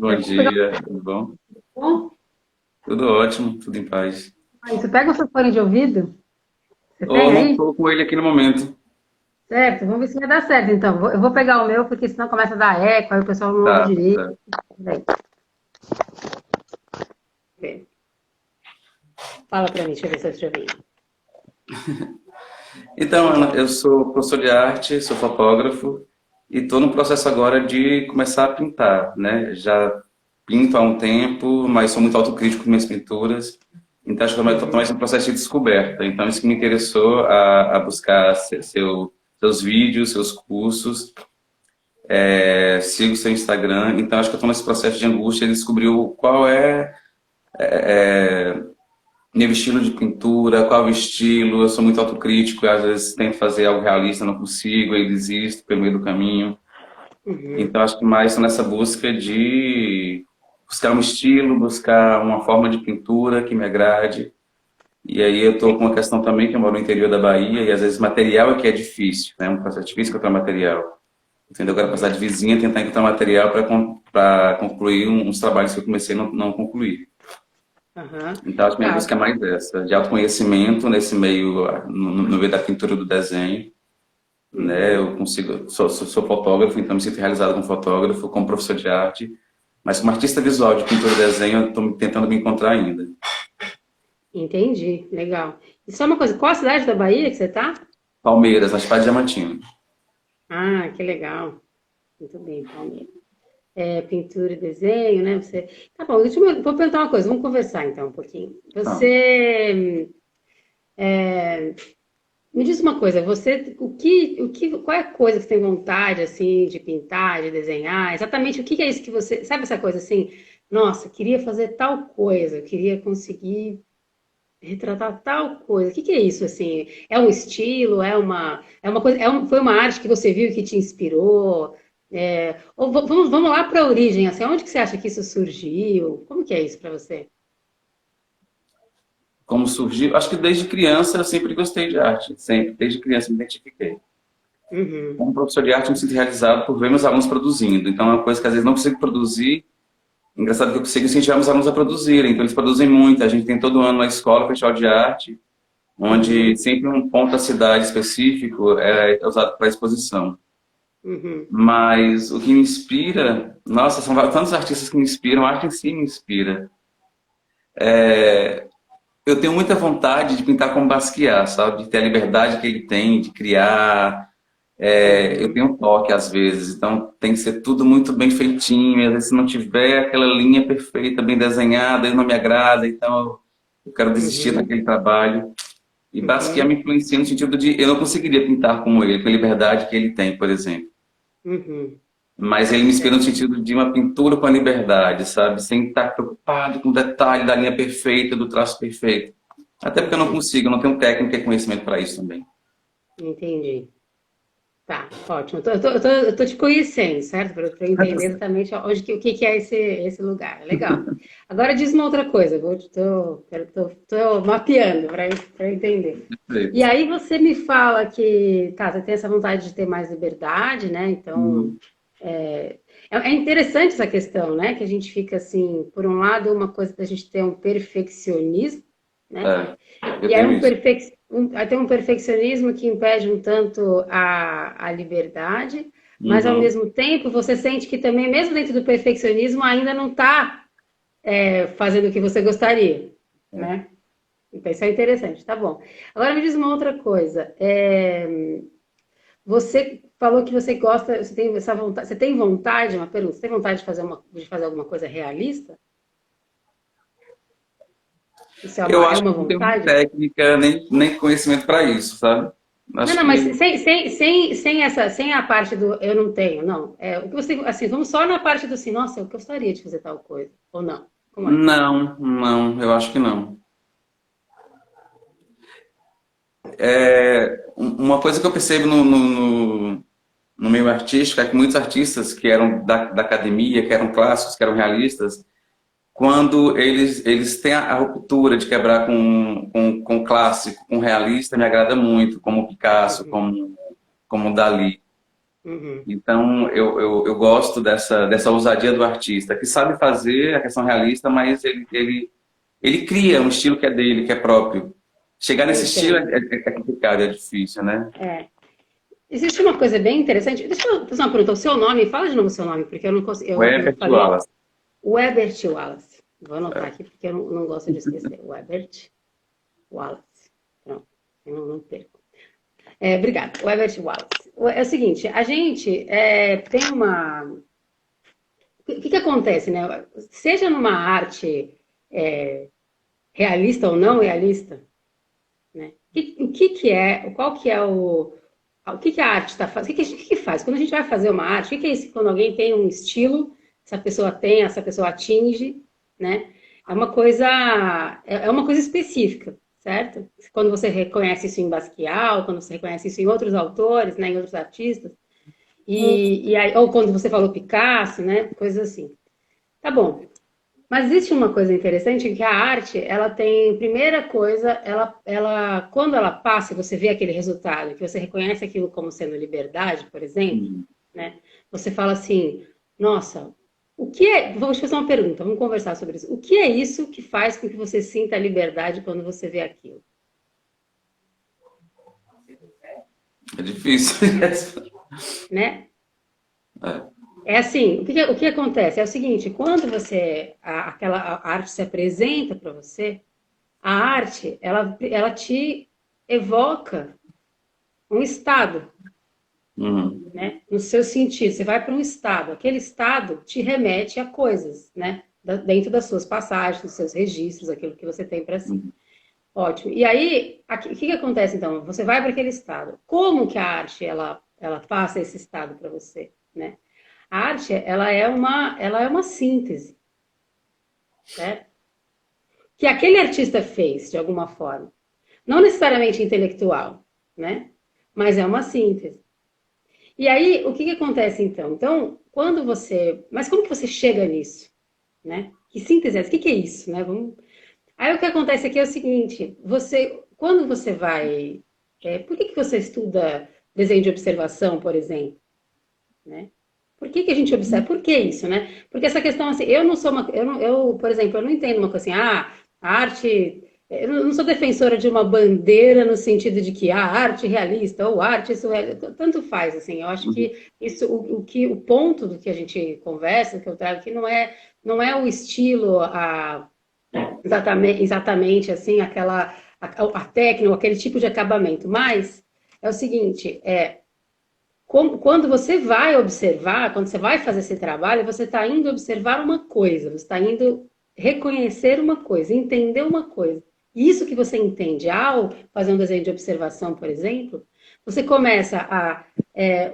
Bom Eu vou pegar dia, tudo bom? o som. Tudo ótimo, tudo em paz. Aí, você pega o seu fone de ouvido? Você Ou tem não aí? estou com ele aqui no momento. Certo, vamos ver se vai dar certo então. Eu vou pegar o meu, porque senão começa a dar eco, aí o pessoal não ouve Tá, direito. tá. Peraí, peraí. Fala pra mim, deixa eu ver se eu escrevi. Então, Ana, eu sou professor de arte, sou fotógrafo e estou no processo agora de começar a pintar, né? Já pinto há um tempo, mas sou muito autocrítico com minhas pinturas. Então, acho que estou mais no processo de descoberta. Então, isso que me interessou a buscar seus vídeos, seus cursos. Sigo seu Instagram. Então, acho que eu estou nesse processo de angústia de descobrir qual é meu estilo de pintura, qual é o estilo. Eu sou muito autocrítico, e às vezes tento fazer algo realista, não consigo, aí desisto pelo meio do caminho. Uhum. Então acho que mais estou nessa busca de buscar um estilo, buscar uma forma de pintura que me agrade. E aí eu estou com uma questão também que eu moro no interior da Bahia e às vezes material é que é difícil, né? Um processo difícil encontrar material. Entendeu? Agora passar de vizinha, tentar encontrar material para concluir uns trabalhos que eu comecei e não concluí. Aham. Então, acho que minha Tá. busca é mais essa, de autoconhecimento nesse meio, no meio da pintura e do desenho, né? Uhum. Eu consigo, sou fotógrafo, então me sinto realizado como fotógrafo, como professor de arte, mas como artista visual de pintura e desenho, eu estou tentando me encontrar ainda. Entendi, legal. E só uma coisa, qual a cidade da Bahia que você tá? Palmeiras, nas Chapada Diamantina. Ah, que legal. Muito bem, Palmeiras. É, pintura e desenho, né? Você... Tá bom, vou perguntar uma coisa, vamos conversar então um pouquinho. Então, Me diz uma coisa, qual é a coisa que você tem vontade, assim, de pintar, de desenhar? Exatamente o que é isso que você, sabe essa coisa assim? Nossa, queria fazer tal coisa, queria conseguir retratar tal coisa. O que é isso, assim? É um estilo? É uma coisa, foi uma arte que você viu que te inspirou? Ou vamos lá para a origem, assim, onde que você acha que isso surgiu? Como que é isso para você? como surgiu? Acho que desde criança eu sempre gostei de arte, sempre, desde criança me identifiquei. Uhum, Como professor de arte, eu me sinto realizado por ver meus alunos produzindo. Então, é uma coisa que às vezes não consigo produzir. Engraçado que eu consigo incentivar meus alunos a produzirem. Então, eles produzem muito. A gente tem todo ano na escola, festival de arte, onde uhum, sempre um ponto da cidade específico é usado para exposição. uhum, Mas o que me inspira, nossa, são tantos artistas que me inspiram, a arte em si me inspira. Eu tenho muita vontade de pintar como Basquiat, sabe? De ter a liberdade que ele tem de criar. Eu uhum, tenho um toque às vezes, então tem que ser tudo muito bem feitinho. E às vezes, se não tiver aquela linha perfeita, bem desenhada, ele não me agrada, então eu quero desistir uhum, daquele trabalho. E Basquiat uhum, me influencia no sentido de eu não conseguiria pintar como ele, com a liberdade que ele tem, por exemplo. uhum. Mas ele me inspira no sentido de uma pintura com a liberdade, sabe? Sem estar preocupado com o detalhe da linha perfeita, do traço perfeito. Até porque eu não Uhum, consigo, eu não tenho técnica e conhecimento para isso também. entendi. Tá, ótimo. Eu tô te conhecendo, certo? Para eu entender exatamente o que que é esse lugar. Legal. Agora diz uma outra coisa, tô mapeando para entender. E Perfeito. aí você me fala que, tá, você tem essa vontade de ter mais liberdade, né? Então, Uhum. é interessante essa questão, né? Que a gente fica assim, por um lado, uma coisa da gente ter um perfeccionismo, né? Eu E aí tenho isso. aí tem um perfeccionismo que impede um tanto a liberdade, mas ao Uhum. mesmo tempo você sente que também, mesmo dentro do perfeccionismo, ainda não está fazendo o que você gostaria, É. né? Então isso é interessante, tá bom. Agora me diz uma outra coisa. Você falou que você gosta, você tem essa vontade, você tem vontade, uma pergunta, você tem vontade de fazer alguma coisa realista? Isso é Eu uma, é acho que uma não tenho vontade? técnica nem conhecimento para isso, sabe? Não, Acho não, mas que sem a parte do eu não tenho, não. O que você, assim, vamos só na parte do assim, nossa, eu gostaria de fazer tal coisa. Ou não? Como é? não, eu acho que não. Uma coisa que eu percebo no meio artístico é que muitos artistas que eram da academia, que eram clássicos, que eram realistas, quando eles têm a ruptura de quebrar com clássico, com realista, me agrada muito, como Picasso, Uhum, como Dalí. Uhum. Então, eu gosto dessa ousadia do artista, que sabe fazer a questão realista, mas ele cria um estilo que é dele, que é próprio. Chegar Eu nesse estilo entendo. é complicado, é difícil, né? É. Existe uma coisa bem interessante. Deixa eu fazer uma pergunta. O seu nome, fala de novo o seu nome, porque eu não consigo. O Eu Herbert falei Wallace. Webert Wallace. Vou anotar aqui porque eu não gosto de esquecer. Webert Wallace. Pronto, eu não perco. Obrigada. Webert Wallace. É o seguinte, a gente tem uma. O que acontece, né? Seja numa arte realista ou não realista, né? Qual que é o que a arte está fazendo? O que faz? Quando a gente vai fazer uma arte, o que é isso? Quando alguém tem um estilo, essa pessoa atinge, né? É uma coisa específica, certo? Quando você reconhece isso em Basquiat, quando você reconhece isso em outros autores, né, em outros artistas, ou quando você falou Picasso, né? Coisas assim. Tá bom. Mas existe uma coisa interessante que a arte, ela tem, primeira coisa, quando ela passa e você vê aquele resultado, que você reconhece aquilo como sendo liberdade, por exemplo, Hum. né? Você fala assim, nossa, o que é, vou te fazer uma pergunta, vamos conversar sobre isso. O que é isso que faz com que você sinta a liberdade quando você vê aquilo, É difícil. né? É. É assim, o que acontece? É o seguinte, quando aquela arte se apresenta para você, a arte, ela te evoca um estado, Uhum. né? No seu sentido, você vai para um estado, aquele estado te remete a coisas, né? Dentro das suas passagens, dos seus registros, aquilo que você tem para si. Uhum. Ótimo. E aí, o que acontece então? Você vai para aquele estado. Como que a arte ela passa esse estado para você, né? A arte ela é uma síntese, certo? Que aquele artista fez de alguma forma, não necessariamente intelectual, né? Mas é uma síntese. E aí, o que acontece então? Então, mas como que você chega nisso, né? Que síntese é essa? O que é isso, né? Aí o que acontece aqui é o seguinte: quando você vai, por que você estuda desenho de observação, por exemplo, né? Por que a gente observa? Por que isso, né? Porque essa questão assim, eu não sou uma, eu, não, eu, por exemplo, eu não entendo uma coisa assim, a arte, eu não sou defensora de uma bandeira no sentido de que a arte realista ou arte surrealista, tanto faz, assim, eu acho Uhum. que isso, o ponto do que a gente conversa, do que eu trago aqui, não é o estilo, exatamente assim, a técnica, aquele tipo de acabamento, mas é o seguinte, quando você vai observar, quando você vai fazer esse trabalho, você está indo observar uma coisa, você está indo reconhecer uma coisa, entender uma coisa. E isso que você entende ao fazer um desenho de observação, por exemplo, você começa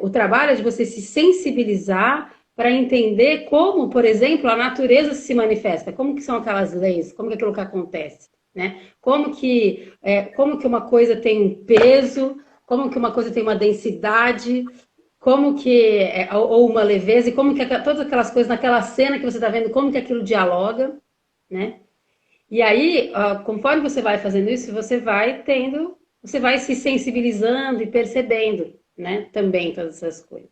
o trabalho é de você se sensibilizar para entender como, por exemplo, a natureza se manifesta, como que são aquelas leis, como que aquilo que acontece, né? Como que uma coisa tem um peso, como que uma coisa tem uma densidade, como que ou uma leveza e como que todas aquelas coisas naquela cena que você está vendo, como que aquilo dialoga, né? E aí, conforme você vai fazendo isso, você vai se sensibilizando e percebendo, né? Também todas essas coisas.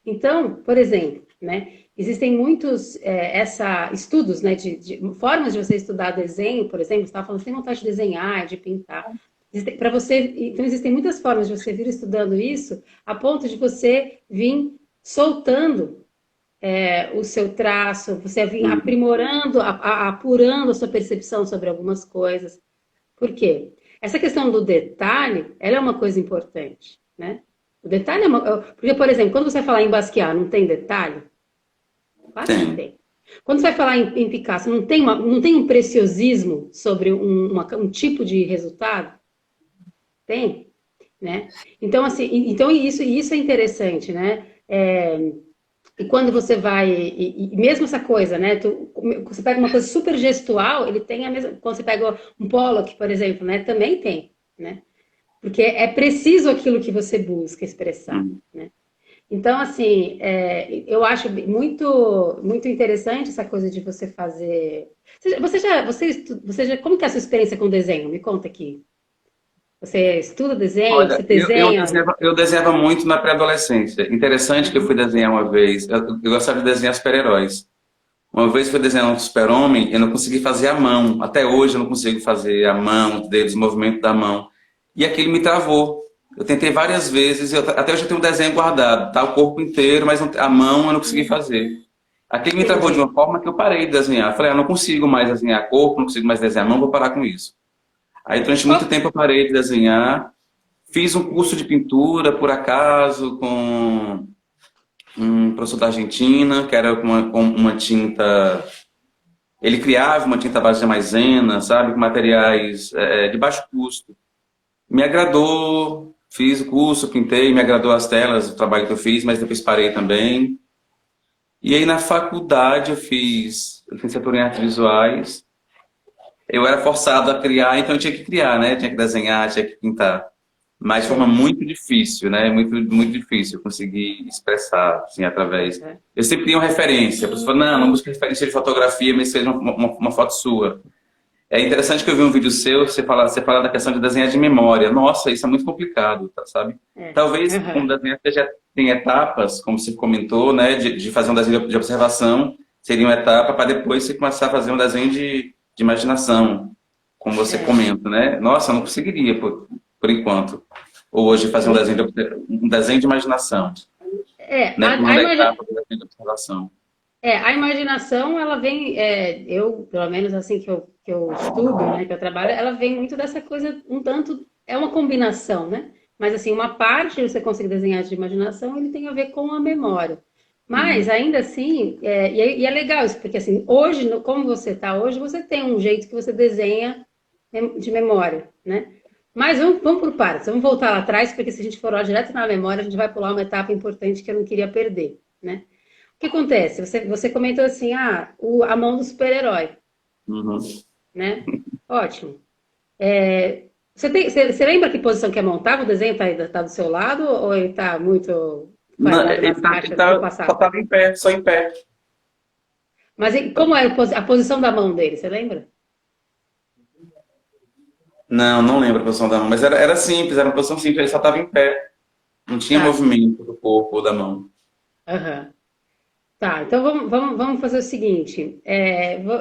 Então, por exemplo, né? Existem muitos estudos, né? De formas de você estudar desenho, por exemplo, você estava falando, você tem vontade de desenhar, de pintar. Então existem muitas formas de você vir estudando isso, a ponto de você vir soltando o seu traço, você vir Uhum. aprimorando, apurando a sua percepção sobre algumas coisas. Por quê? Essa questão do detalhe, ela é uma coisa importante, né? O detalhe porque, por exemplo, quando você vai falar em Basquiat, não tem detalhe? Claro que Tem. tem. Quando você vai falar em Picasso, não tem um preciosismo sobre um tipo de resultado? Tem, né? Então, assim, então isso é interessante, né? E quando você vai, e mesmo essa coisa, né? Você pega uma coisa super gestual, ele tem a mesma. Quando você pega um Pollock, por exemplo, né? Também tem, né? Porque é preciso aquilo que você busca expressar, Uhum. né? Então, assim, eu acho muito, muito interessante essa coisa de você fazer. Como que é a sua experiência com desenho? Me conta aqui. Você estuda desenho, você Olha, desenha? eu desenhava muito na pré-adolescência. Interessante que eu fui desenhar uma vez. Eu gostava de desenhar super-heróis. Uma vez fui desenhar um super-homem, eu não consegui fazer a mão. Até hoje eu não consigo fazer a mão, os dedos, o movimento da mão. E aquilo me travou. Eu tentei várias vezes, até hoje eu tenho um desenho guardado, tá? O corpo inteiro, mas a mão eu não consegui fazer. Aquilo me travou de Entendi. uma forma que eu parei de desenhar. Eu falei, não consigo mais desenhar corpo, não consigo mais desenhar mão, vou parar com isso. Aí durante muito Qual- tempo eu parei de desenhar. Fiz um curso de pintura, por acaso, com um professor da Argentina, que era com uma tinta. Ele criava uma tinta à base de maisena, sabe? Com materiais de baixo custo. Me agradou, fiz o curso, pintei, me agradou as telas, o trabalho que eu fiz, mas depois parei também. E aí na faculdade eu fiz licenciatura em artes visuais. Eu era forçado a criar, então eu tinha que criar, né? Tinha que desenhar, tinha que pintar. Mas de forma Sei. muito difícil, né? Muito difícil conseguir expressar, assim, através. É. Eu sempre tinha uma referência. A pessoa falou, não busca referência de fotografia, mas seja uma foto sua. É interessante que eu vi um vídeo seu, você fala da questão de desenhar de memória. Nossa, isso é muito complicado, tá, sabe? É. Talvez, como Aham. desenhar seja, tem etapas, como você comentou, né? De fazer um desenho de observação, seria uma etapa para depois você começar a fazer um desenho de imaginação, como você É. comenta, né? Nossa, eu não conseguiria, por enquanto. Ou hoje fazer um desenho de imaginação, É, né? a Pulando a imagem. etapa do desenho de observação. A imaginação, ela vem, eu, pelo menos assim que eu estudo, né, que eu trabalho, ela vem muito dessa coisa, um tanto, é uma combinação, né? Mas assim, uma parte você consegue desenhar de imaginação, ele tem a ver com a memória. Mas Uhum. ainda assim, e é legal isso, porque assim, hoje, como você está hoje, você tem um jeito que você desenha de memória, né? Mas vamos por partes, vamos voltar lá atrás, porque se a gente for lá direto na memória, a gente vai pular uma etapa importante que eu não queria perder, né? O que acontece? Você comentou assim, a mão do super-herói, Uhum. né? Ótimo. Você lembra que posição que é montar? O desenho tá do seu lado ou ele tá muito Não, guardado nas ele caixas do tá, só passado? tava em pé, só em pé. Mas como é a posição da mão dele, você lembra? Não, não lembro a posição da mão, mas era simples, era uma posição simples, ele só estava em pé. Não tinha Tá. movimento do corpo ou da mão. Aham. Tá, então vamos fazer o seguinte.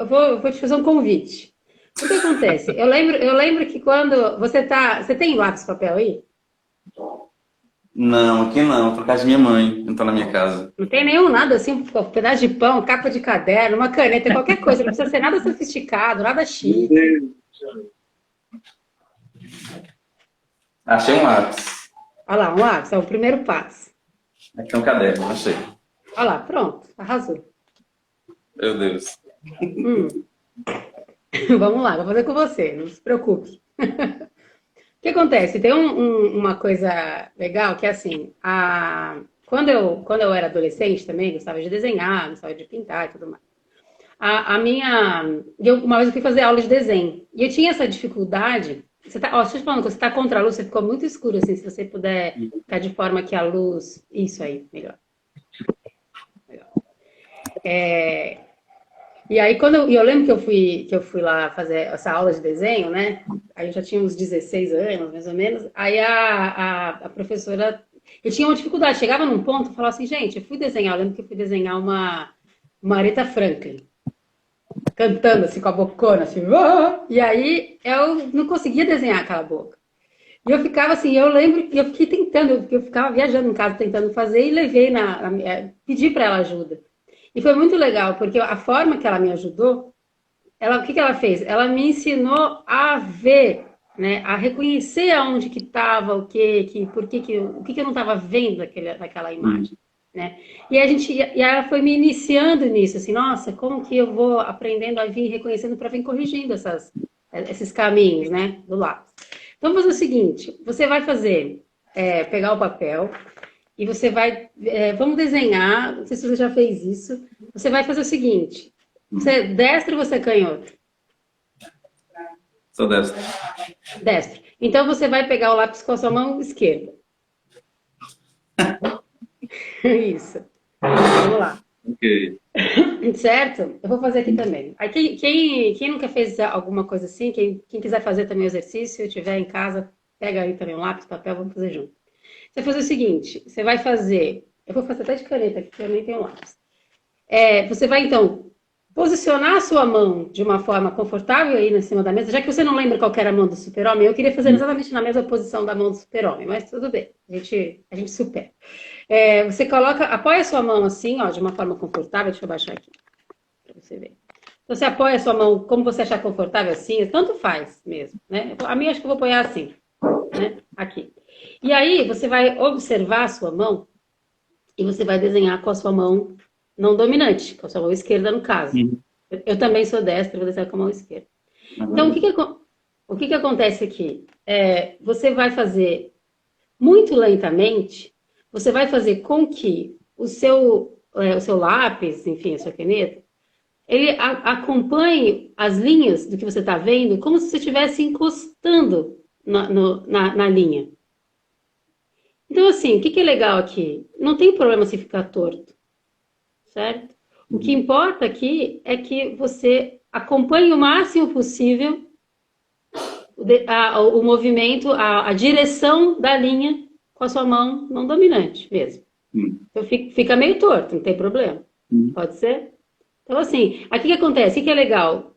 Vou te fazer um convite. O que acontece? Eu lembro que quando você tem lápis e papel aí? Não, aqui não, por causa de minha mãe, não tá na minha casa. Não tem nenhum nada assim, um pedaço de pão, capa de caderno, uma caneta, qualquer coisa. Não precisa ser nada sofisticado, nada Meu chique. Deus. Achei um lápis. Olha lá, um lápis, é o primeiro passo. Aqui é um caderno, achei. Olha lá, pronto, arrasou. Meu Deus. Hum, vamos lá, vou fazer com você, não se preocupe. O que acontece? Tem uma coisa legal que é assim, quando eu era adolescente também, gostava de desenhar, gostava de pintar e tudo mais. A minha. Uma vez eu fui fazer aula de desenho. E eu tinha essa dificuldade. Deixa eu te falando, quando você está contra a luz, você ficou muito escuro, assim, se você puder ficar de forma que a luz. Isso aí, melhor. E aí, eu lembro que eu fui lá fazer essa aula de desenho, né? Aí eu já tinha uns 16 anos, mais ou menos. Aí a professora. Eu tinha uma dificuldade, chegava num ponto e falava assim, gente, eu fui desenhar, eu lembro que eu fui desenhar uma Aretha Franklin. Cantando assim com a bocona, assim, "Ah!" E aí eu não conseguia desenhar aquela boca. E eu ficava assim, eu lembro que eu fiquei tentando, eu ficava viajando em casa tentando fazer e levei pedi para ela ajuda. E foi muito legal, porque a forma que ela me ajudou, o que que ela fez? Ela me ensinou a ver, né, a reconhecer aonde que estava, o que que eu não estava vendo daquela imagem. Né? E ela foi me iniciando nisso, assim, nossa, como que eu vou aprendendo a vir reconhecendo para vir corrigindo esses caminhos, né, do lápis. Então, vamos fazer o seguinte, você vai pegar o papel e você vamos desenhar, não sei se você já fez isso, você vai fazer o seguinte, você é destro ou você é canhoto? Sou dessa. Destro. Então, você vai pegar o lápis com a sua mão esquerda. Isso. Vamos lá. Ok. Certo? Eu vou fazer aqui também. Aí, quem nunca fez alguma coisa assim, quem quiser fazer também o exercício, estiver em casa, Pega aí também um lápis, papel, vamos fazer junto. Você vai fazer o seguinte, você vai fazer... Eu vou fazer até de caneta aqui, porque eu nem tenho lápis. Você vai, então, posicionar a sua mão de uma forma confortável aí em cima da mesa, já que você não lembra qual era a mão do super-homem, eu queria fazer exatamente na mesma posição da mão do super-homem, mas tudo bem, a gente supera. Você apoia a sua mão assim, ó, de uma forma confortável, deixa eu baixar aqui, para você ver. Então, você apoia a sua mão como você achar confortável assim, tanto faz mesmo, né? A minha acho que eu vou apoiar assim, né? Aqui. E aí, você vai observar a sua mão e você vai desenhar com a sua mão não dominante, com a sua mão esquerda no caso. Uhum. Eu também sou destra, vou desenhar com a mão esquerda. Então, o que acontece aqui? Você vai fazer muito lentamente, você vai fazer com que o seu lápis, enfim, a sua caneta, ele acompanhe as linhas do que você está vendo como se você estivesse encostando na linha. Então, assim, o que é legal aqui? Não tem problema se ficar torto, certo? O que importa aqui é que você acompanhe o máximo possível o movimento, a direção da linha com a sua mão não dominante mesmo. Então fica meio torto, não tem problema. Pode ser? Então, assim, aqui o que acontece? O que é legal?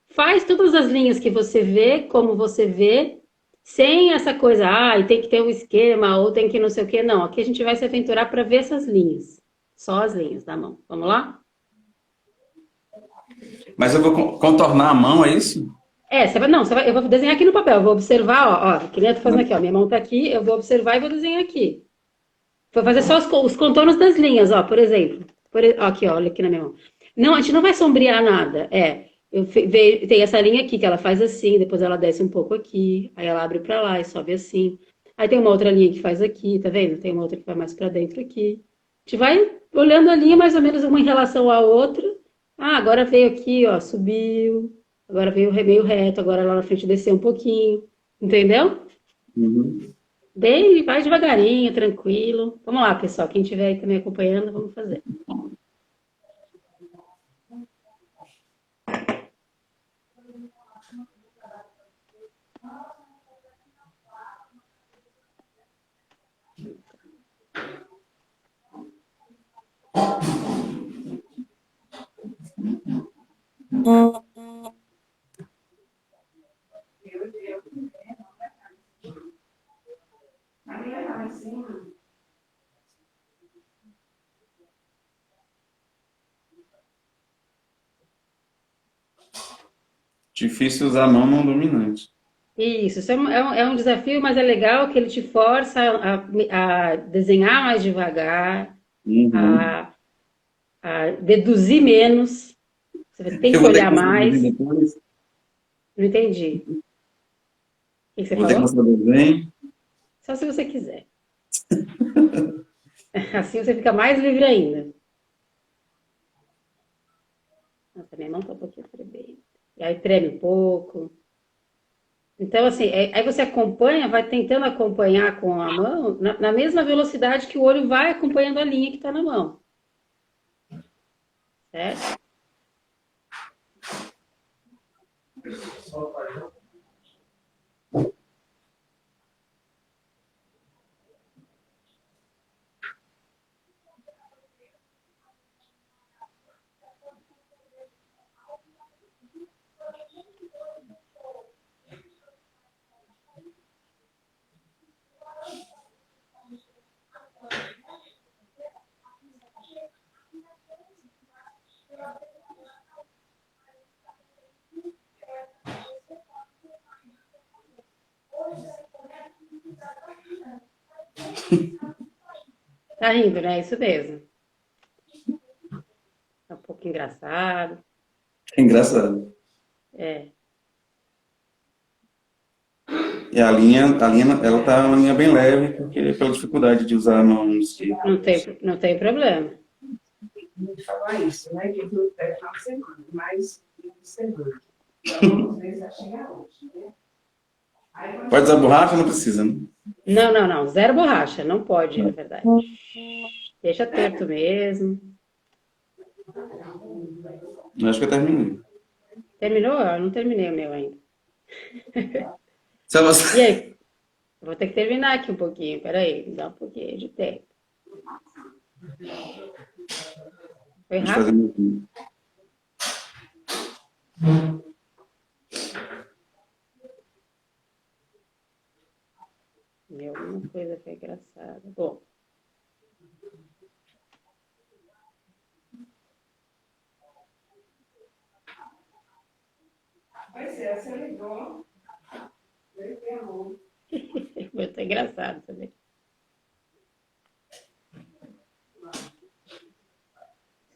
Faz todas as linhas que você vê, como você vê, sem essa coisa, e tem que ter um esquema, ou tem que não sei o quê. Não, aqui a gente vai se aventurar para ver essas linhas. Só as linhas da mão. Vamos lá? Mas eu vou contornar a mão, é isso? Eu vou desenhar aqui no papel, eu vou observar, ó, que nem eu tô fazendo aqui, ó, minha mão tá aqui, eu vou observar e vou desenhar aqui. Vou fazer só os contornos das linhas, ó, por exemplo. Aqui, ó, olha aqui na minha mão. Não, a gente não vai sombrear nada, tem essa linha aqui que ela faz assim, depois ela desce um pouco aqui, aí ela abre pra lá e sobe assim. Aí tem uma outra linha que faz aqui, tá vendo? Tem uma outra que vai mais pra dentro aqui. A gente vai olhando a linha mais ou menos uma em relação à outra. Agora veio aqui, ó, subiu. Agora veio meio reto, agora lá na frente desceu um pouquinho. Entendeu? Uhum. Bem, vai devagarinho, tranquilo. Vamos lá, pessoal. Quem estiver aí também acompanhando, vamos fazer. Difícil usar a mão não dominante. Isso é um desafio, mas é legal que ele te força a desenhar mais devagar, Uhum. a deduzir menos. Você tem Eu que vou ter que olhar mostrar o mais. desenho depois. Não entendi. O que você Vou ter que falou? mostrar o desenho. Só se você quiser. Assim você fica mais livre ainda. Nossa, minha mão tá um pouquinho tremendo. E aí treme um pouco. Então, assim, aí você acompanha, vai tentando acompanhar com a mão, na mesma velocidade que o olho vai acompanhando a linha que está na mão. Certo? Tá rindo, né? Isso mesmo. É um pouco engraçado. É engraçado. É. E a linha, ela tá uma linha bem leve, porque pela dificuldade de usar a mão esquerda. Não tem problema. Muito falar isso, né? Que tudo é final de semana, mas fim de semana. Então, vamos ver se vai chegar hoje, né? Pode usar borracha? Não precisa, né? Não. Zero borracha. Não pode, na verdade. Deixa torto mesmo. Eu acho que eu terminei. Terminou? Eu não terminei o meu ainda. você... E aí? Vou ter que terminar aqui um pouquinho, peraí, me dá um pouquinho de tempo. Foi Deixa eu fazer rápido? um... Meu, alguma coisa foi engraçada. Bom, Pois é, você ligou. Ele ferrou. foi até engraçado também.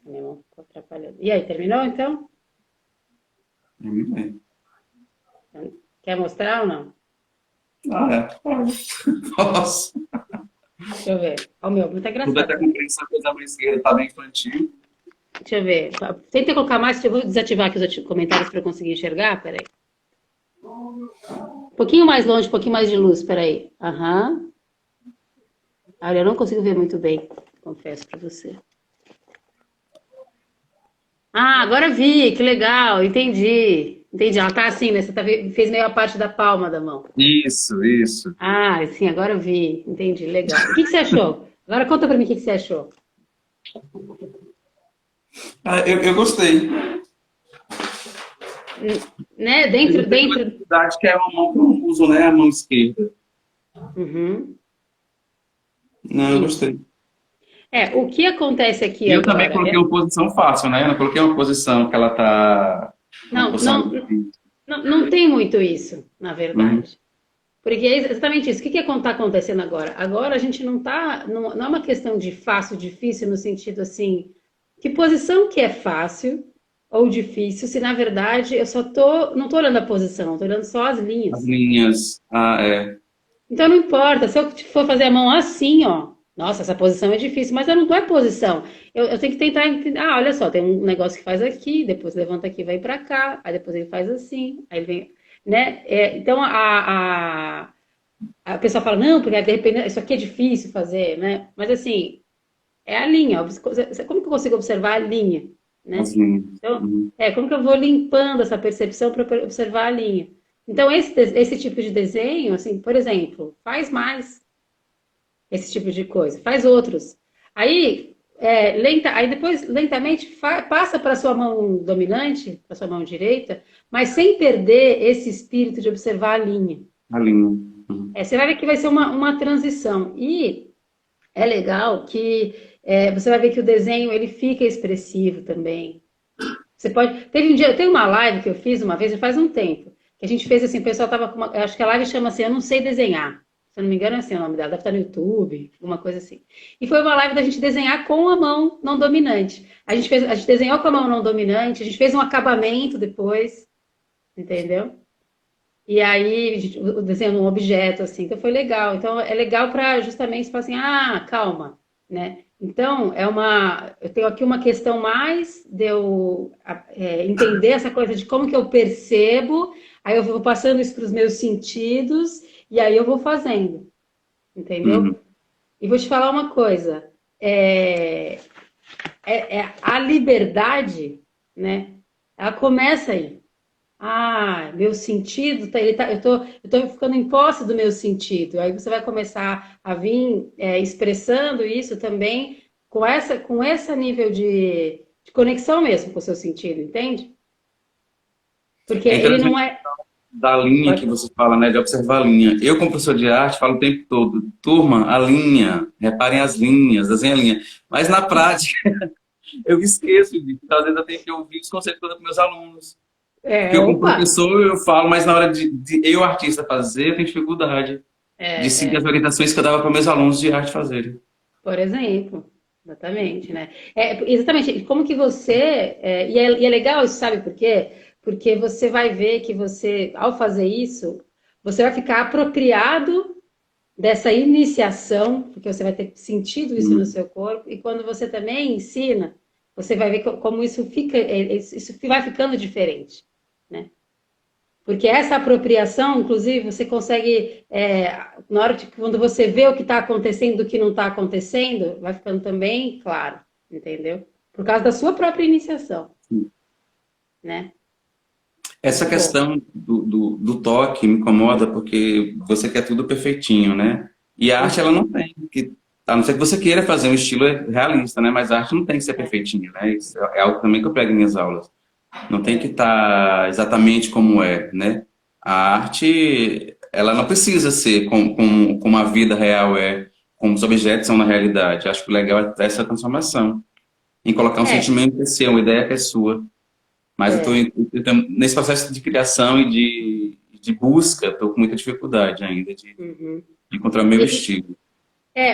Minha mão ficou atrapalhando. E aí, terminou então? Quer mostrar ou não? Ah, é. Posso. Deixa eu ver. Ó, o meu, muito Tudo engraçado até também. compreensão que a mão esquerda tá bem infantil. Deixa eu ver. Tenta colocar mais, eu vou desativar aqui os comentários para eu conseguir enxergar, peraí. Um pouquinho mais longe, um pouquinho mais de luz, peraí. Aham. Olha, eu não consigo ver muito bem, confesso para você. Ah, agora vi, que legal, entendi. Entendi, ela tá assim, né? Você fez meio a parte da palma da mão. Isso, isso. Ah, sim, agora eu vi, entendi, legal. E o que que você achou? Agora conta pra mim o que que você achou. Ah, eu gostei. Né? Eu tenho uma Dentro. dificuldade que é uma mão que eu não uso, né? A mão esquerda. Uhum, Não, eu isso. gostei. O que acontece aqui E eu também agora? coloquei uma posição fácil, né? Eu não coloquei uma posição que ela tá... Uma Não, posição... não, não tem muito isso, na Uhum. verdade. Porque é exatamente isso. O que que está acontecendo agora? Agora a gente não está. Não é uma questão de fácil, difícil, no sentido assim, que posição que é fácil ou difícil, se na verdade eu só não estou olhando a posição, estou olhando só as As linhas. linhas. Ah, é. Então não importa, se eu for fazer a mão assim, ó, nossa, essa posição é difícil, mas eu não é posição. Eu tenho que tentar entender. Ah, olha só, tem um negócio que faz aqui, depois levanta aqui, vai para cá, aí depois ele faz assim, aí ele vem, né? Então a pessoa fala, não, porque de repente isso aqui é difícil fazer, né? Mas assim, é a linha. Como que eu consigo observar a linha, As né? linhas. Então, Uhum. como que eu vou limpando essa percepção para observar a linha? Então, esse tipo de desenho, assim, por exemplo, faz mais esse tipo de coisa, faz outros. Aí depois, lentamente, passa para a sua mão dominante, para a sua mão direita, mas sem perder esse espírito de observar a linha. A linha. Uhum. Você vai ver que vai ser uma transição. E é legal que você vai ver que o desenho ele fica expressivo também. Você pode. Teve um dia, tem uma live que eu fiz uma vez, já faz um tempo, que a gente fez assim, o pessoal tava com uma. Acho que a live chama assim, Eu Não Sei Desenhar. Se eu não me engano, é assim o nome dela, deve estar no YouTube, alguma coisa assim. E foi uma live da gente desenhar com a mão não dominante. A gente desenhou com a mão não dominante, a gente fez um acabamento depois, entendeu? E aí, o desenho de um objeto, assim, então foi legal. Então, é legal para justamente falar assim, ah, calma, né? Então, eu tenho aqui uma questão mais de eu entender essa coisa de como que eu percebo, aí eu vou passando isso para os meus sentidos, e aí eu vou fazendo, entendeu? Uhum. E vou te falar uma coisa, a liberdade, né? Ela começa aí. Ah, meu sentido, eu tô ficando em posse do meu sentido. Aí você vai começar a vir expressando isso também com esse nível de conexão mesmo com o seu sentido, entende? Porque É ele não interessante é. da linha que você fala, né? De observar a linha. Eu, como professor de arte, falo o tempo todo, turma, a linha, reparem as linhas, desenhem a linha. Mas na prática, eu esqueço disso. Então, às vezes eu tenho que ouvir os conceitos para meus alunos. Porque eu, como Opa! professor, eu falo, mas na hora de eu, artista, fazer, eu tenho dificuldade de seguir as É, orientações que eu dava para meus alunos de arte fazerem. por exemplo. Exatamente, né? Exatamente. Como que você. E é legal isso, sabe por quê? Porque você vai ver que você, ao fazer isso, você vai ficar apropriado dessa iniciação, porque você vai ter sentido isso no Uhum. seu corpo, e quando você também ensina, você vai ver como isso fica, isso vai ficando diferente, né? Porque essa apropriação, inclusive, você consegue, na hora de quando você vê o que está acontecendo, do que não está acontecendo, vai ficando também claro, entendeu? Por causa da sua própria iniciação, né? Essa Bom, questão do toque me incomoda porque você quer tudo perfeitinho, né? E a arte, ela uhum, não tem que... A não ser que você queira fazer um estilo realista, né? Mas a arte não tem que ser é, perfeitinho, né? Isso é algo também que eu pego em minhas aulas. Não tem que estar exatamente como é, né? A arte, ela não precisa ser como a vida real é, como os objetos são na realidade. Acho que o legal é essa transformação, em colocar um é, sentimento que é seu, uma ideia que é sua. Mas eu é, estou nesse processo de criação e de busca, estou com muita dificuldade ainda uhum. de encontrar meu E, estilo.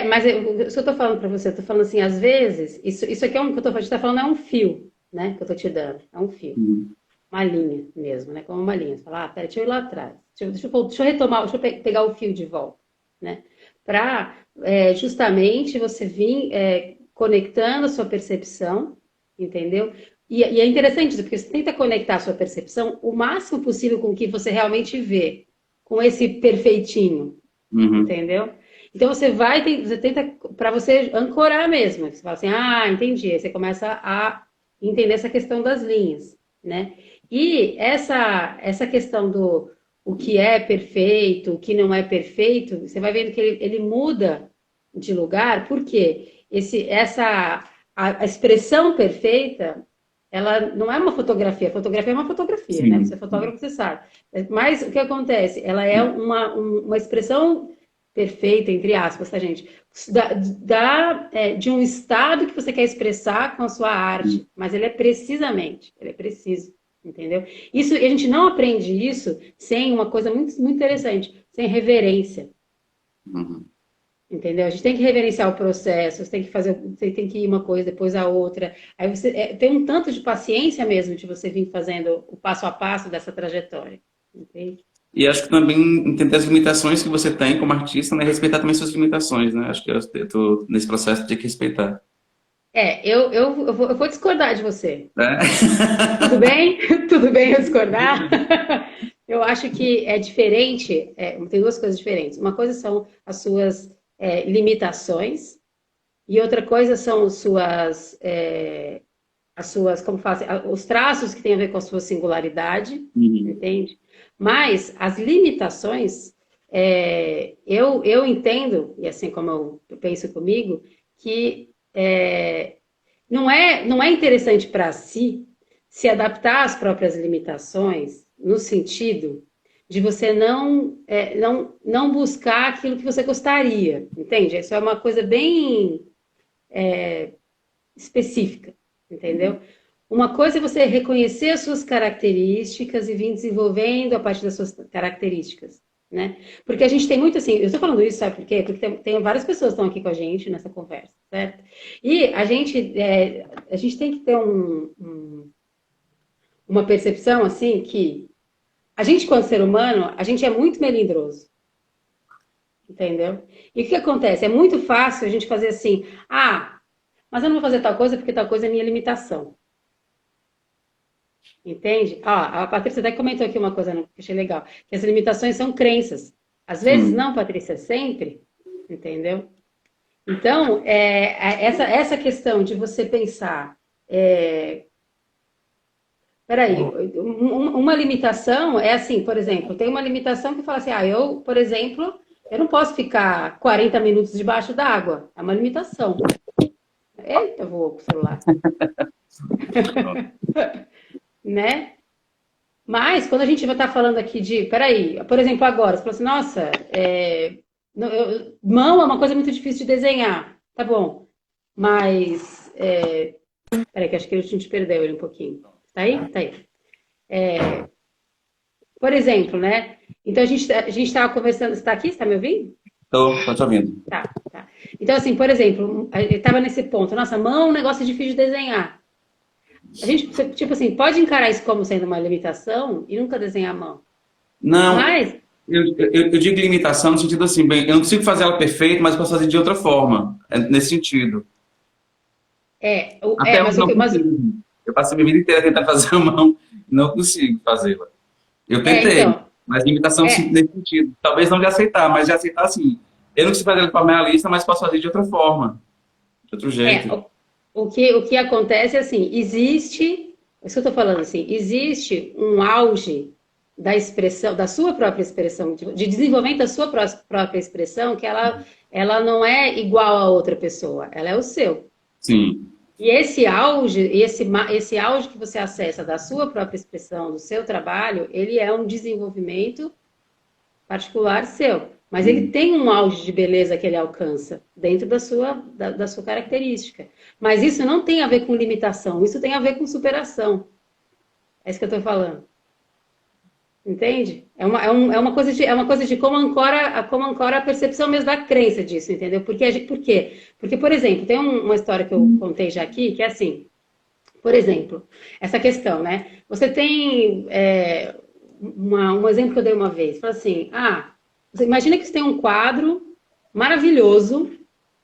mas isso eu tô falando para você, eu tô falando assim, às vezes, isso aqui é que eu tô, a gente tá falando é um fio, né, que eu tô te dando, é um fio, Uhum. uma linha mesmo, né, como uma linha. Você fala, pera, deixa eu ir lá atrás, deixa eu retomar, deixa eu pegar o fio de volta, né, para justamente você vir conectando a sua percepção, entendeu? E é interessante isso, porque você tenta conectar a sua percepção o máximo possível com o que você realmente vê, com esse perfeitinho, Uhum. entendeu? Então você tenta para você ancorar mesmo. Você fala assim, ah, entendi. Aí você começa a entender essa questão das linhas, né? E essa questão do o que é perfeito, o que não é perfeito, você vai vendo que ele muda de lugar, porque a expressão perfeita, ela não é uma fotografia. A fotografia é uma fotografia, né? Você é Sim. fotógrafo, você sabe. Mas o que acontece? Ela é uma expressão perfeita, entre aspas, tá, gente? De um estado que você quer expressar com a sua arte, mas ele é preciso, entendeu? Isso, a gente não aprende isso sem uma coisa muito, muito interessante, sem reverência. Uhum. Entendeu? A gente tem que reverenciar o processo, você tem que ir uma coisa, depois a outra. Aí você tem um tanto de paciência mesmo de você vir fazendo o passo a passo dessa trajetória. Entende? E acho que também entender as limitações que você tem como artista, né? Respeitar também suas limitações, né? Acho que eu estou nesse processo de que respeitar. Eu vou discordar de você. Né? Tudo bem? Tudo bem eu discordar? Eu acho que é diferente, tem duas coisas diferentes. Uma coisa são as suas limitações, e outra coisa são as suas, como fazem, os traços que têm a ver com a sua singularidade, Uhum. entende? Mas as limitações, eu entendo, e assim como eu penso comigo, que não é interessante para si se adaptar às próprias limitações, no sentido de você não buscar aquilo que você gostaria, entende? Isso é uma coisa bem específica, entendeu? Uma coisa é você reconhecer as suas características e vir desenvolvendo a partir das suas características, né? Porque a gente tem muito assim, eu estou falando isso, sabe por quê? Porque tem várias pessoas que estão aqui com a gente nessa conversa, certo? E a gente tem que ter uma percepção assim que a gente, quando ser humano, a gente é muito melindroso, entendeu? E o que acontece? É muito fácil a gente fazer assim, ah, mas eu não vou fazer tal coisa porque tal coisa é minha limitação. Entende? Ah, a Patrícia até comentou aqui uma coisa que eu achei legal, que as limitações são crenças. Às vezes Sim. não, Patrícia, sempre, entendeu? Então, essa questão de você pensar, peraí, uma limitação é assim, por exemplo, tem uma limitação que fala assim, eu, por exemplo, eu não posso ficar 40 minutos debaixo d'água, é uma limitação. Eita, voou com o celular, né? Mas, quando a gente vai estar falando aqui peraí, por exemplo, agora, você falou assim, nossa, mão é uma coisa muito difícil de desenhar. Tá bom, mas, peraí, que acho que a gente perdeu ele um pouquinho. Tá aí? Tá aí. Por exemplo, né? Então, a gente estava conversando, você está aqui? Você está me ouvindo? Tô te ouvindo. Tá, tá. Então, assim, por exemplo, eu estava nesse ponto, nossa, mão é um negócio difícil de desenhar. A gente, tipo assim, pode encarar isso como sendo uma limitação e nunca desenhar a mão. Não, Mas, eu digo limitação no sentido assim, bem, eu não consigo fazer ela perfeita, mas posso fazer de outra forma. É nesse sentido. Até hoje mas o não que, mas, consigo. Eu passei minha vida inteira tentando fazer a mão e não consigo fazê-la. Eu tentei, então, mas limitação é, nesse sentido. Talvez não de aceitar, mas de aceitar assim. Eu não consigo fazer ela para a minha lista, mas posso fazer de outra forma, de outro é, jeito. o, o que acontece é assim, existe isso que eu estou falando assim, existe um auge da expressão, da sua própria expressão, de desenvolvimento da sua própria expressão, que ela não é igual a outra pessoa, ela é o seu. Sim. E esse auge, esse auge que você acessa da sua própria expressão, do seu trabalho, ele é um desenvolvimento particular seu. Mas ele tem um auge de beleza que ele alcança dentro da sua característica. Mas isso não tem a ver com limitação, isso tem a ver com superação. É isso que eu estou falando. Entende? É uma coisa de como ancora a percepção mesmo da crença disso, entendeu? Por quê? Porque, por exemplo, tem uma história que eu contei já aqui, que é assim, por exemplo, essa questão, né? Você tem um exemplo que eu dei uma vez, fala assim, você imagina que você tem um quadro maravilhoso,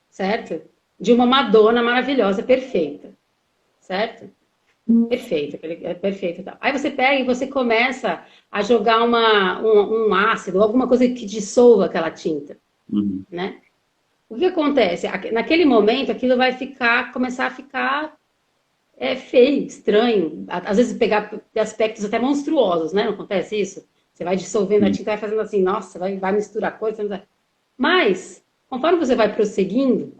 certo? De uma Madonna maravilhosa, perfeita, certo? Perfeito, é perfeito. Tal. Aí você pega e você começa a jogar um ácido, alguma coisa que dissolva aquela tinta, Uhum. né? O que acontece? Naquele momento, aquilo vai começar a ficar feio, estranho, às vezes pegar aspectos até monstruosos, né? Não acontece isso? Você vai dissolvendo a tinta, vai fazendo assim, nossa, vai misturar coisas. Mas, conforme você vai prosseguindo,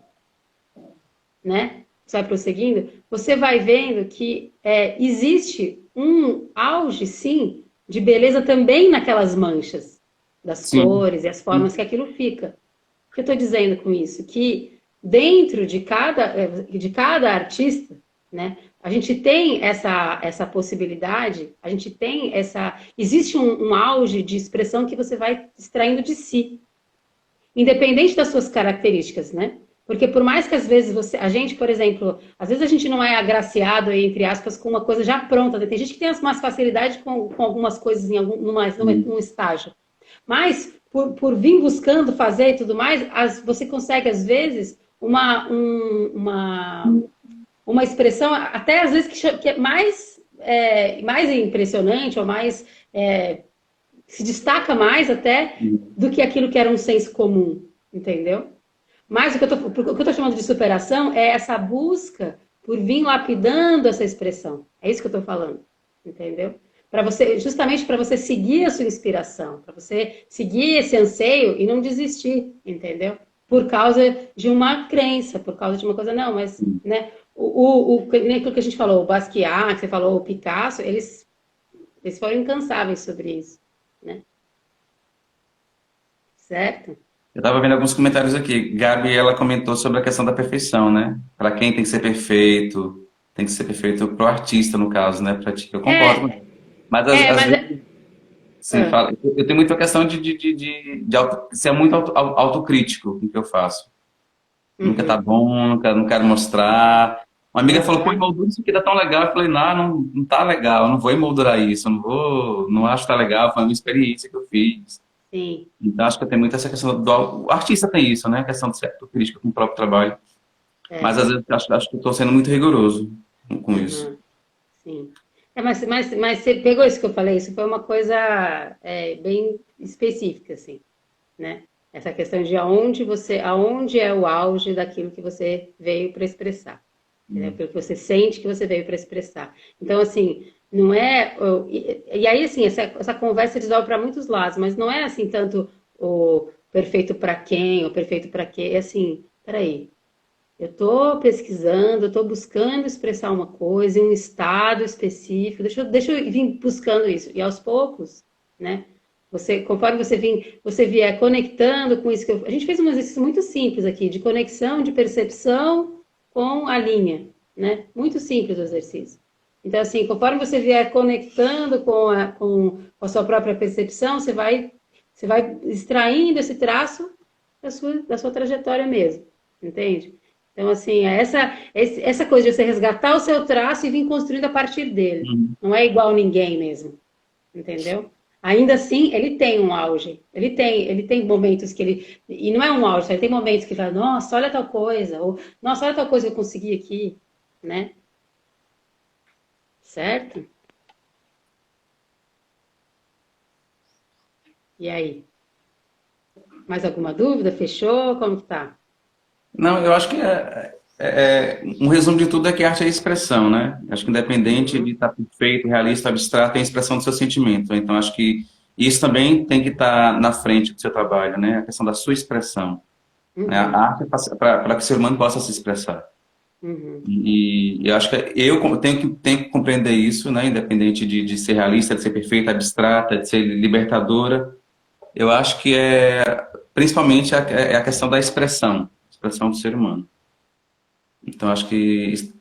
né? Você vai prosseguindo, você vai vendo que existe um auge, sim, de beleza também naquelas manchas, das Sim. cores e as formas que aquilo fica. O que eu estou dizendo com isso? Que dentro de cada artista, né, a gente tem essa possibilidade, a gente tem existe um auge de expressão que você vai extraindo de si, independente das suas características, né? Porque por mais que às vezes a gente, por exemplo, às vezes a gente não é agraciado, entre aspas, com uma coisa já pronta, né? Tem gente que tem mais facilidade com algumas coisas num estágio. Mas por vir buscando fazer e tudo mais, você consegue, às vezes, uma expressão, até às vezes, que é mais impressionante, ou mais se destaca mais até do que aquilo que era um senso comum, entendeu? Mas o que eu estou chamando de superação é essa busca por vir lapidando essa expressão. É isso que eu estou falando, entendeu? Justamente para você seguir a sua inspiração, para você seguir esse anseio e não desistir, entendeu? Por causa de uma crença, por causa de uma coisa, não, mas, né? Nem aquilo que a gente falou, o Basquiat, que você falou, o Picasso, eles foram incansáveis sobre isso, né? Certo? Eu estava vendo alguns comentários aqui. Gabi, ela comentou sobre a questão da perfeição, né? Para quem tem que ser perfeito para o artista, no caso, né? Para ti, eu concordo. É, Mas às mas... vezes, sim, fala, eu tenho muita questão de ser muito autocrítico no que eu faço. Nunca tá Uhum. bom, não quero mostrar. Uma amiga falou, pô, Aham. emoldura isso aqui tá tão legal. Eu falei, não tá legal, eu não vou emoldurar isso, não acho que tá legal, foi uma experiência que eu fiz. Sim. Então, acho que tem muito essa questão o artista tem isso, né? A questão de ser crítica com o próprio trabalho. Mas É. às vezes acho que eu estou sendo muito rigoroso com isso. Uhum. Sim. Mas você pegou isso que eu falei, isso foi uma coisa bem específica, assim, né? Essa questão de aonde é o auge daquilo que você veio para expressar, entendeu? Aquilo que você sente que você veio para expressar. Então, assim, não é. E aí, assim, essa conversa desdobra para muitos lados, mas não é assim tanto o perfeito para quem, o perfeito para quê. É assim, peraí. Eu estou pesquisando, eu estou buscando expressar uma coisa em um estado específico. Deixa eu vir buscando isso. E aos poucos, né? Conforme você vier conectando com isso a gente fez um exercício muito simples aqui, de conexão, de percepção com a linha, né? Muito simples o exercício. Então, assim, conforme você vier conectando com a sua própria percepção, você vai extraindo esse traço da sua trajetória mesmo, entende? Então, assim, essa coisa de você resgatar o seu traço e vir construindo a partir dele. Uhum. Não é igual ninguém mesmo, entendeu? Ainda assim, ele tem um auge. Ele tem momentos que ele. E não é um auge, ele tem momentos que ele fala, nossa, olha tal coisa, ou nossa, olha tal coisa que eu consegui aqui, né? Certo? E aí? Mais alguma dúvida? Fechou? Como que tá? Não, eu acho que Um resumo de tudo é que arte é expressão, né? Acho que independente Uhum, de estar perfeito, realista, abstrato, é a expressão do seu sentimento. Então, acho que isso também tem que estar na frente do seu trabalho, né? A questão da sua expressão, né? A uhum, arte é para que o ser humano possa se expressar. uhum. E eu acho que eu tenho que compreender isso, né? Independente de ser realista, de ser perfeita, abstrata, de ser libertadora. Eu acho que principalmente a questão da expressão do ser humano. Então, acho que isso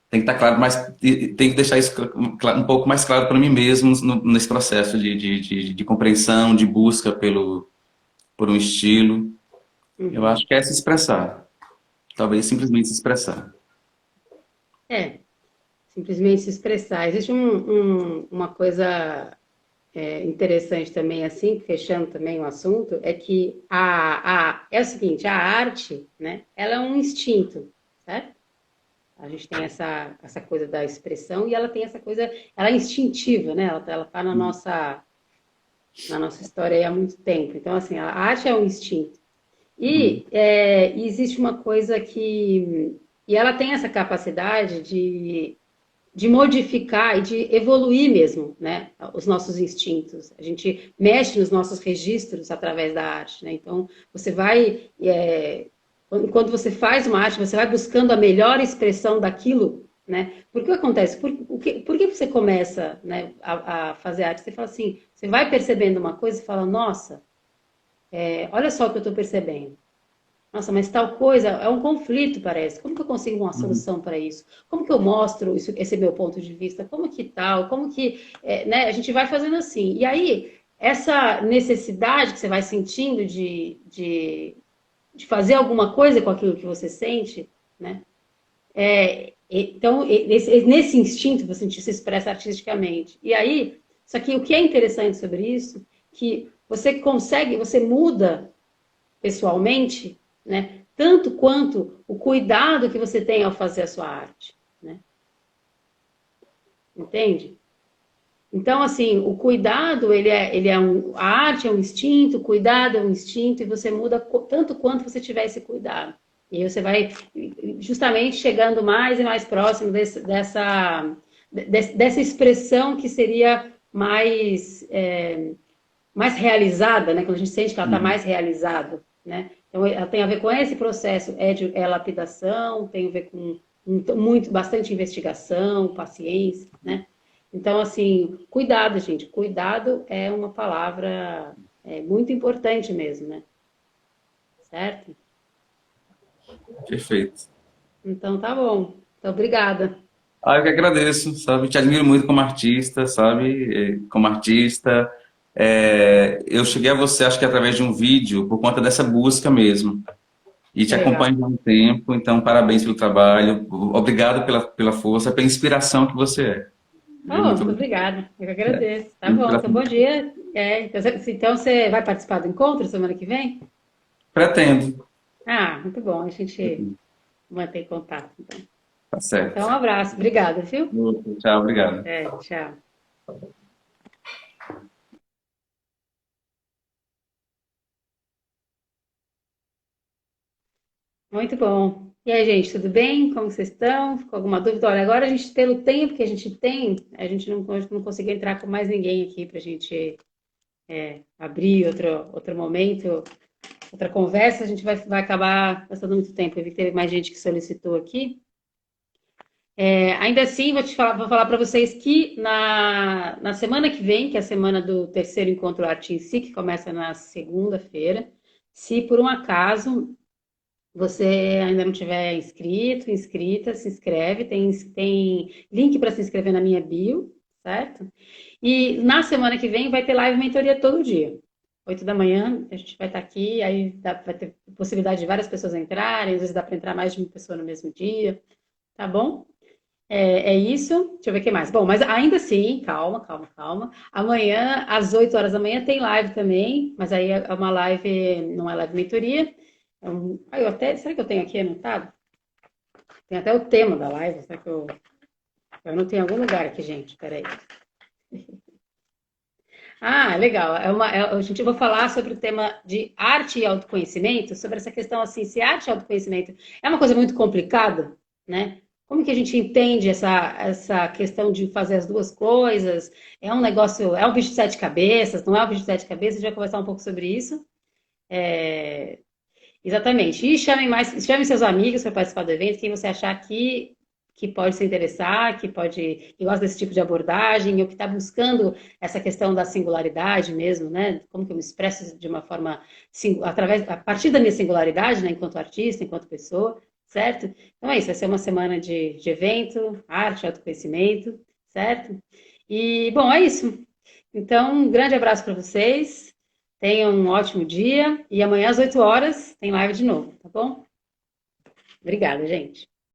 tem que estar claro, mas tem que deixar isso um pouco mais claro para mim mesmo nesse processo de compreensão, de busca por um estilo. Eu Uhum. acho que é se expressar. Talvez simplesmente se expressar. É, simplesmente se expressar. Existe uma coisa interessante também, assim, fechando também o assunto, é que é o seguinte, a arte, né, ela é um instinto, certo? A gente tem essa coisa da expressão e ela tem essa coisa, ela é instintiva, né? Ela tá na nossa história aí há muito tempo. Então, assim, a arte é um instinto. Uhum. E existe uma coisa e ela tem essa capacidade de modificar e de evoluir mesmo, né, os nossos instintos. A gente mexe nos nossos registros através da arte, né? Então, você vai, quando você faz uma arte, você vai buscando a melhor expressão daquilo, né? Porque o que acontece? Por que você começa, né, a fazer arte? Você fala assim, você vai percebendo uma coisa e fala, nossa, olha só o que eu estou percebendo. Nossa, mas tal coisa é um conflito, parece. Como que eu consigo uma Uhum. solução para isso? Como que eu mostro isso, esse meu ponto de vista? Como que tal? Como que, né? A gente vai fazendo assim. E aí, essa necessidade que você vai sentindo de fazer alguma coisa com aquilo que você sente, né? Então, nesse instinto, você se expressa artisticamente. E aí, só que o que é interessante sobre isso, que você muda pessoalmente, né? Tanto quanto o cuidado que você tem ao fazer a sua arte, né? Entende? Então, assim, o cuidado, a arte é um instinto, o cuidado é um instinto, e você muda tanto quanto você tiver esse cuidado. E aí você vai justamente chegando mais e mais próximo dessa expressão que seria mais realizada, né? Quando a gente sente que ela está Uhum. mais realizada, né? Então, ela tem a ver com esse processo, lapidação, tem a ver com bastante investigação, paciência, né? Então, assim, cuidado, gente. Cuidado é uma palavra muito importante mesmo, né? Certo? Perfeito. Então, tá bom. Então, obrigada. Eu que agradeço, sabe? Te admiro muito como artista, sabe? Como artista. Eu cheguei a você, acho que através de um vídeo, por conta dessa busca mesmo. E Que te legal. acompanho há um tempo, então parabéns pelo trabalho. Obrigado pela força, pela inspiração que você é. Viu? Oh, Muito muito obrigado. obrigada. Eu que agradeço. Tá bom. Então, Inspiração. bom dia. Então você vai participar do encontro semana que vem? Pretendo. Ah, muito bom. A gente mantém contato, então. Tá Então, certo. um abraço. Obrigada, viu? Tchau, obrigado. Tchau. Muito bom. E aí, gente, tudo bem? Como vocês estão? Ficou alguma dúvida? Olha, agora a gente, pelo tempo que a gente tem, a gente não conseguiu entrar com mais ninguém aqui para a gente abrir outro momento, outra conversa. A gente vai acabar gastando muito tempo. Eu vi que teve mais gente que solicitou aqui. Ainda assim, vou falar para vocês que na semana que vem, que é a semana do terceiro encontro Arte em Si, que começa na segunda-feira, se por um acaso você ainda não tiver inscrita, se inscreve, tem link para se inscrever na minha bio, certo? E na semana que vem vai ter live mentoria todo dia. 8 da manhã, a gente vai estar aqui, aí vai ter possibilidade de várias pessoas entrarem, às vezes dá para entrar mais de uma pessoa no mesmo dia, tá bom? É isso. Deixa eu ver o que mais. Bom, mas ainda assim, calma, calma, calma. Amanhã, às 8 horas da manhã, tem live também, mas aí é uma live, não é live mentoria. Será que eu tenho aqui anotado? Tem até o tema da live. Será que eu não tenho em algum lugar aqui, gente? Peraí. Ah, legal. Gente, eu vou falar sobre o tema de arte e autoconhecimento, sobre essa questão assim, se arte e autoconhecimento é uma coisa muito complicada, né? Como que a gente entende essa questão de fazer as duas coisas? É um negócio, é um bicho de sete cabeças, não é um bicho de sete cabeças? A gente vai conversar um pouco sobre isso. É, exatamente. E chamem seus amigos para participar do evento, quem você achar que pode se interessar, que gosta desse tipo de abordagem, ou que está buscando essa questão da singularidade mesmo, né? Como que eu me expresso de uma forma, a partir da minha singularidade, né? Enquanto artista, enquanto pessoa, certo? Então é isso, vai ser uma semana de evento, arte, autoconhecimento, certo? E, bom, é isso. Então, um grande abraço para vocês. Tenham um ótimo dia e amanhã às 8 horas tem live de novo, tá bom? Obrigada, gente.